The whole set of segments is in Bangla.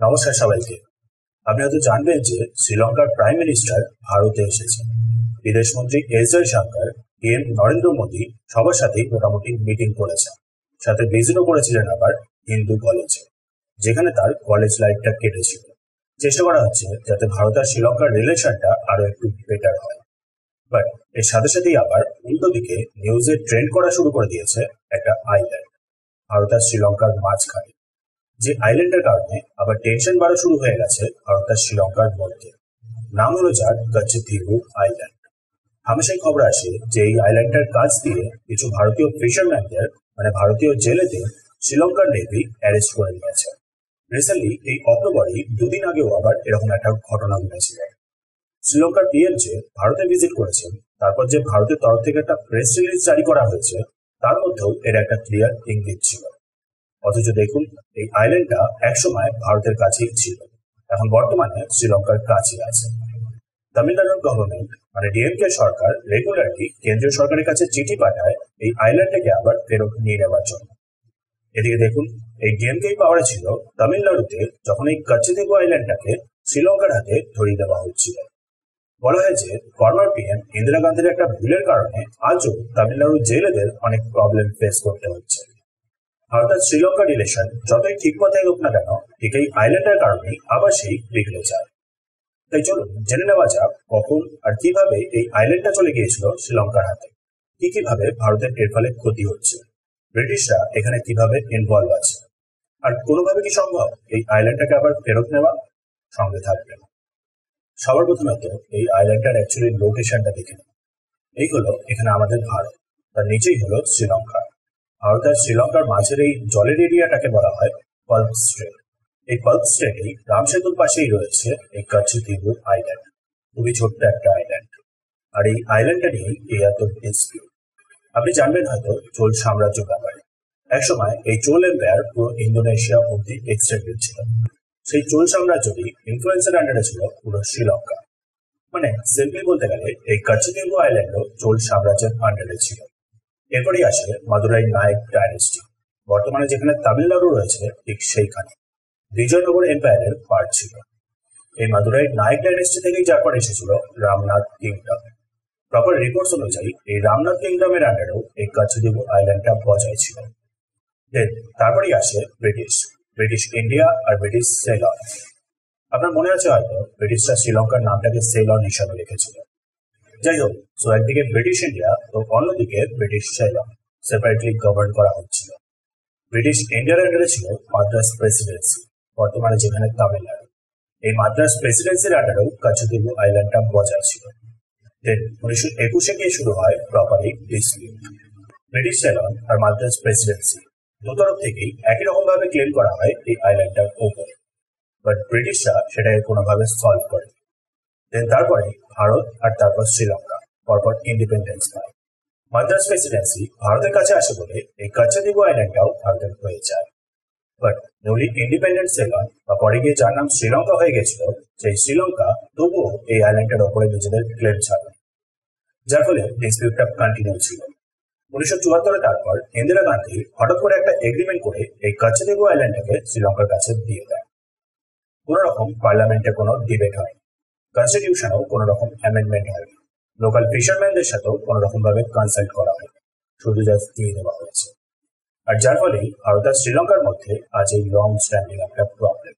নমস্কার সবাইকে। আপনি হয়তো জানবেন যে শ্রীলঙ্কার প্রাইম মিনিস্টার ভারতে এসেছেন। বিদেশমন্ত্রী এস জয়শঙ্কর পিএম নরেন্দ্র মোদী সবার সাথেই মোটামুটি মিটিং করেছেন, সাথে ভিজিটও করেছিলেন আবার হিন্দু কলেজে, যেখানে তার কলেজ লাইফটা কেটেছিল। চেষ্টা করা হচ্ছে যাতে ভারত আর শ্রীলঙ্কার রিলেশনটা আরো একটু বেটার হয়। বাট এর সাথে সাথেই আবার উল্টো দিকে নিউজে ট্রেন্ড করা শুরু করে দিয়েছে একটা আইল্যান্ড ভারত আর শ্রীলঙ্কার মাঝখানে, যে আইল্যান্ডের কারণে আবার টেনশন বাড়া শুরু হয়ে গেছে ভারত আর শ্রীলঙ্কার মধ্যে। নাম হলো যার কাচ্চিতীঘু আইল্যান্ড। হামেশাই খবর আসে যে এই আইল্যান্ডের কাছ দিয়ে কিছু ভারতীয় ফিশারম্যানদের, মানে ভারতীয় জেলেদের শ্রীলঙ্কার নেভি অ্যারেস্ট করে নিয়েছে। রিসেন্টলি এই অক্টোবরই দুদিন আগেও আবার এরকম একটা ঘটনা ঘটেছিল। শ্রীলঙ্কার পিএম যে ভারতে ভিজিট করেছেন, তারপর যে ভারতের তরফ থেকে একটা প্রেস রিলিজ জারি করা হয়েছে, তার মধ্যেও এর একটা ক্লিয়ার ইঙ্গিত ছিল। অথচ দেখুন, এই আইল্যান্ডটা একসময় ভারতের কাছেই ছিল, এখন বর্তমানে শ্রীলঙ্কার কাছে আছে। তামিলনাড়ুর গভর্নমেন্ট, মানে ডিএমকে সরকার, রেগুলারলি কেন্দ্রীয় সরকারের কাছে চিঠি পাঠায় এই আইল্যান্ডটাকে আবার ফেরত নিয়ে নেওয়ার জন্য। এদিকে দেখুন, এই ডিএমকে পাওয়ারে ছিল তামিলনাড়ুতে যখন এই কাচ্চিতীঘু আইল্যান্ডটাকে শ্রীলঙ্কার হাতে ধরিয়ে দেওয়া হচ্ছিল। বলা হয় যে ফর্মার পিএম ইন্দিরা গান্ধীর একটা ভুলের কারণে আজও তামিলনাড়ুর জেলেদের অনেক প্রবলেম ফেস করতে হচ্ছে। ভারত আর শ্রীলঙ্কার রিলেশন যতই ঠিক পথে এগোক না কেন, ঠিক এই আইল্যান্ডের কারণেই আবার সেই বিগড়ে যায়। তাই চলুন জেনে নেওয়া যাক কখন আর কিভাবে এই আইল্যান্ডটা চলে গিয়েছিল শ্রীলঙ্কার হাতে, কিভাবে ভারতের এর ফলে ক্ষতি হচ্ছে, ব্রিটিশরা এখানে কিভাবে ইনভলভ আছে, আর কোনোভাবে কি সম্ভব এই আইল্যান্ডটাকে আবার ফেরত নেওয়া। সঙ্গে থাকবেন। সবার প্রথমে তো এই আইল্যান্ডটার অ্যাকচুয়ালি লোকেশনটা দেখে নেব। এই হলো এখানে আমাদের ভারত, তার নিচেই হলো শ্রীলঙ্কা। ভারত আর শ্রীলঙ্কার মাঝের এই জলের এরিয়াটাকে বলা হয় পাল্প স্ট্রেট। এই পাল্প স্ট্রেটেই রাম সেতুর পাশেই রয়েছে এই কাচ্চিতীঘু আইল্যান্ড, খুবই ছোট্ট একটা আইল্যান্ড। আর এই আইল্যান্ডটা নিয়েই এই এত ডিসপিউট। আপনি জানবেন হয়তো চোল সাম্রাজ্য ব্যাপারে। একসময় এই চোল এম্পায়ার পুরো ইন্দোনেশিয়া অব্দি এক্সটেন্ডেড ছিল। সেই চোল সাম্রাজ্যটি ইনফ্লুয়েন্সের আন্ডারে ছিল পুরো শ্রীলঙ্কা। মানে সিম্পলি বলতে গেলে এই কাচ্চিতীঘু আইল্যান্ডও চোল সাম্রাজ্যের আন্ডারে ছিল। এরপরই আসে মাদুরাই নায়ক ডাইনেস্টি, বর্তমানে যেখানে তামিলনাড়ু রয়েছে ঠিক সেইখানে বিজয়নগর এম্পায়ারের পার্ট ছিল। এই মাদুরাই নায়ক ডাইনেস্টি থেকেই যারপর এসেছিল রামনাথ কিংডম। প্রপার রিপোর্টস অনুযায়ী এই রামনাথ কিংডমের আন্ডারেও এই কাচ্চিতীঘু আইল্যান্ডটা বজায় ছিল। দেন তারপরেই আসে ব্রিটিশ ইন্ডিয়া আর ব্রিটিশ সেলন। আপনার মনে আছে হয়তো ব্রিটিশরা শ্রীলঙ্কার নামটাকে সেলন হিসাবে রেখেছিল। যাই হোক, সো একদিকে ব্রিটিশ ইন্ডিয়া তো অন্যদিকে ব্রিটিশ সেলন সেপারেটলি গভর্ন করা হচ্ছিল। ব্রিটিশ ইন্ডিয়ার আন্ডারে ছিল মাদ্রাস প্রেসিডেন্সি, বর্তমানে যেখানে তামিলনাড়ু। এই মাদ্রাস প্রেসিডেন্সির আন্ডারেও কাচ্চিতীঘু আইল্যান্ডটা বজায় ছিল। দেন 1921-এ গিয়ে শুরু হয় প্রপারলি ডিসপিউট। ব্রিটিশ সেলন আর মাদ্রাস প্রেসিডেন্সি দুতরফ থেকেই একই রকম ভাবে ক্লেম করা হয় এই আইল্যান্ডটার ওপরে, বাট ব্রিটিশরা সেটাকে কোনোভাবে সলভ করে। দেন তারপরে ভারত আর তারপর শ্রীলঙ্কা পরপর ইন্ডিপেন্ডেন্স পায়। মাদ্রাস প্রেসিডেন্সি ভারতের কাছে আসে বলে এই কাচ্চিতীঘু আইল্যান্ডটাও ভারতের হয়ে যায়। বাট নিউলি ইন্ডিপেন্ডেন্ট সেলন বা পরে গিয়ে যার নাম শ্রীলঙ্কা হয়ে গেছিল, সেই শ্রীলঙ্কা তবুও এই আইল্যান্ডের ওপরে নিজেদের ক্লেম ছাড়ে, যার ফলে ডিসপিউটটা কন্টিনিউ ছিল। 1974-এ তারপর ইন্দিরা গান্ধী হঠাৎ করে একটা এগ্রিমেন্ট করে এই কাচ্চিতীঘু আইল্যান্ডটাকে শ্রীলঙ্কার কাছে দিয়ে দেয়। কোন রকম পার্লামেন্টে কোনো ডিবেট হয়নি, কনস্টিটিউশনেও কোন রকম অ্যামেন্ডমেন্ট হয়নি, লোকাল ফিশারম্যানদের সাথেও কোন রকম ভাবে কনসাল্ট করা হয়নি, শুধু জাস্ট দিয়ে দেওয়া হয়েছে। আর যার ফলেই ভারত আর শ্রীলঙ্কার মধ্যে আজ এই লং স্ট্যান্ডিং একটা প্রবলেম।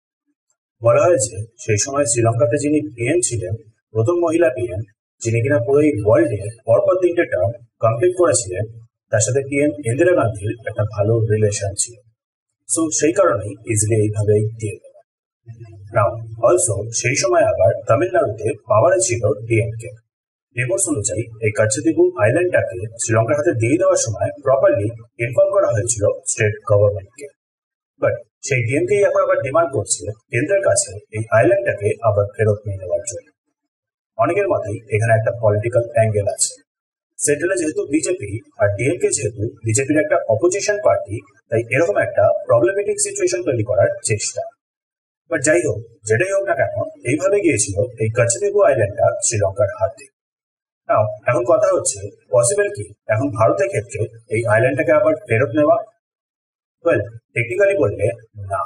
বলা হয় যে সেই সময় শ্রীলঙ্কাতে যিনি পিএম ছিলেন, প্রথম মহিলা পিএম, যিনি কিনা পুরো এই ওয়ার্ল্ডে পরপর 3টে টার্ম কমপ্লিট করেছিলেন, তার সাথে পিএম ইন্দিরা গান্ধীর একটা ভালো রিলেশন ছিল। সো সেই কারণেই ইজিলি এইভাবেই দিয়ে দেওয়া। নাও অলসো সেই সময় আবার তামিলনাড়ুতে পাওয়ারে ছিল ডিএমকে। রিপোর্টস অনুযায়ী এই কাচ্চিতীঘু আইল্যান্ডটাকে শ্রীলঙ্কার হাতে দিয়ে দেওয়ার সময় প্রপারলি ইনফর্ম করা হয়েছিল স্টেট গভর্নমেন্টকে। বাট সেই ডিএমকেই এখন আবার ডিমান্ড করছে কেন্দ্রের কাছে এই আইল্যান্ডটাকে আবার ফেরত নিয়ে নেওয়ার জন্য। অনেকের মতেই এখানে একটা পলিটিক্যাল অ্যাঙ্গেল আছে। সেন্ট্রালে যেহেতু বিজেপি আর ডিএমকে যেহেতু বিজেপির একটা অপোজিশন পার্টি, তাই এরকম একটা প্রবলেমেটিক সিচুয়েশন তৈরি করার চেষ্টা। বাট যাই হোক, যেটাই হোক না কেন, এইভাবে গিয়েছিল এই কাচ্চিতীঘু আইল্যান্ডটা শ্রীলঙ্কার হাতে। নাও এখন কথা হচ্ছে, পসিবল কি এখন ভারতের ক্ষেত্রে এই আইল্যান্ডটাকে আবার ফেরত নেওয়া? ওয়েল, টেকনিক্যালি বললে না।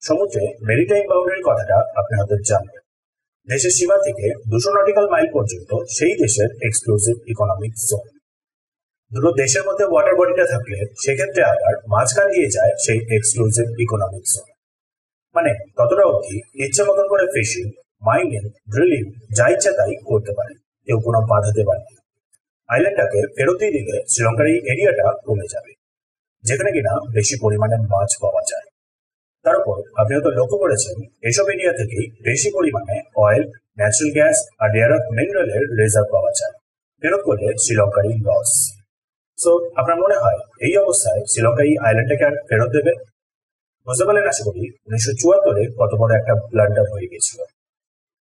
সমুদ্রে মেরিটাইম বাউন্ডারির কথাটা আপনি হয়তো জানবেন। দেশের সীমা থেকে 200 নটিক্যাল মাইল পর্যন্ত সেই দেশের এক্সক্লুসিভ ইকোনমিক জোন। দুটো দেশের মধ্যে ওয়াটার বডিটা থাকলে সেক্ষেত্রে আবার মাঝখান দিয়ে যায় সেই এক্সক্লুসিভ ইকোনমিক জোন। মানে ততটা অবধি ইচ্ছে মতন করে ফিশিং, মাইনিং, ড্রিলিং যা ইচ্ছা তাই করতে পারে, কেউ কোনো বাধা দেবার নেই। আইল্যান্ডটাকে ফেরত দিয়ে দিলে শ্রীলঙ্কার এই এরিয়াটা কমে যাবে, যেখানে কিনা বেশি পরিমাণে মাছ পাওয়া যায়। তার উপর আপনি হয়তো লক্ষ্য করেছেন এসব এরিয়া থেকেই বেশি পরিমাণে অয়েল, ন্যাচারাল গ্যাস আর রেয়ার আর্থ মিনারেলের রিজার্ভ পাওয়া যায়। ফেরত করলে শ্রীলঙ্কারই লস। সো আপনার মনে হয় এই অবস্থায় শ্রীলঙ্কা এই আইল্যান্ডটাকে আর ফেরত দেবে? বুঝতে পারলেন আশা করি 1974-এ কত বড় একটা ব্লান্ডার হয়ে গেছিল।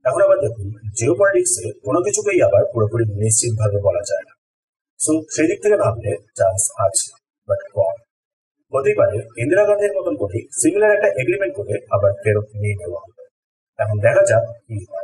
এখন আবার দেখুন, জিও পলিটিক্সে কোনো কিছুকেই আবার পুরোপুরি নিশ্চিত ভাবে বলা যায় না। সো সেই দিক থেকে ভাবলে চান্স আছে, বাট কম। হতেই পারে ইন্দিরা গান্ধীর মতন করে সিমিলার একটা এগ্রিমেন্ট করে আবার ফেরত নিয়ে নেওয়া হবে। এখন দেখা যাক কি হয়।